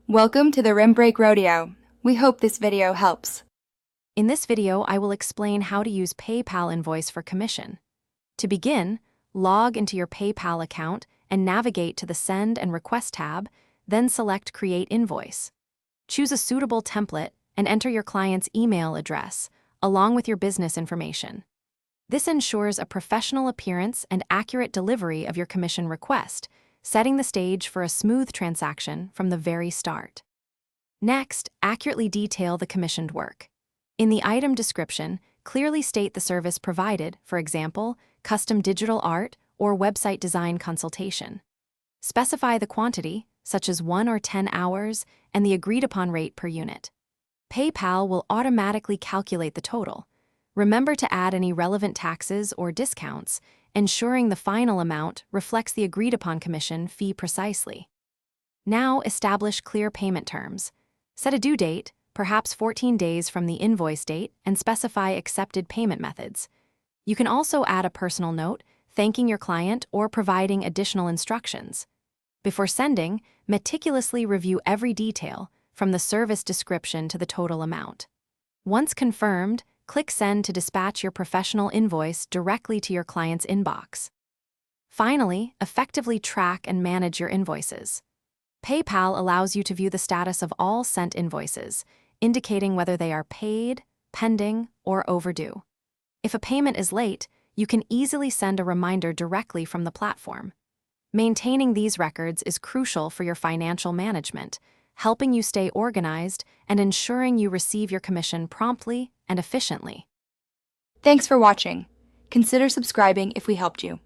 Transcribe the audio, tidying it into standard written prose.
Welcome to the Rim Break Rodeo. We hope this video helps. In this video, I will explain how to use PayPal Invoice for commission. To begin, log into your PayPal account and navigate to the Send and Request tab, then select Create Invoice. Choose a suitable template and enter your client's email address, along with your business information. This ensures a professional appearance and accurate delivery of your commission request, setting the stage for a smooth transaction from the very start. Next, accurately detail the commissioned work. In the item description, clearly state the service provided, for example, custom digital art or website design consultation. Specify the quantity, such as 1 or 10 hours, and the agreed-upon rate per unit. PayPal will automatically calculate the total. Remember to add any relevant taxes or discounts, ensuring the final amount reflects the agreed-upon commission fee precisely. Now, establish clear payment terms. Set a due date, perhaps 14 days from the invoice date, and specify accepted payment methods. You can also add a personal note, thanking your client or providing additional instructions. Before sending, meticulously review every detail, from the service description to the total amount. Once confirmed, click Send to dispatch your professional invoice directly to your client's inbox. Finally, effectively track and manage your invoices. PayPal allows you to view the status of all sent invoices, indicating whether they are paid, pending, or overdue. If a payment is late, you can easily send a reminder directly from the platform. Maintaining these records is crucial for your financial management, helping you stay organized and ensuring you receive your commission promptly and efficiently. Thanks for watching. Consider subscribing if we helped you.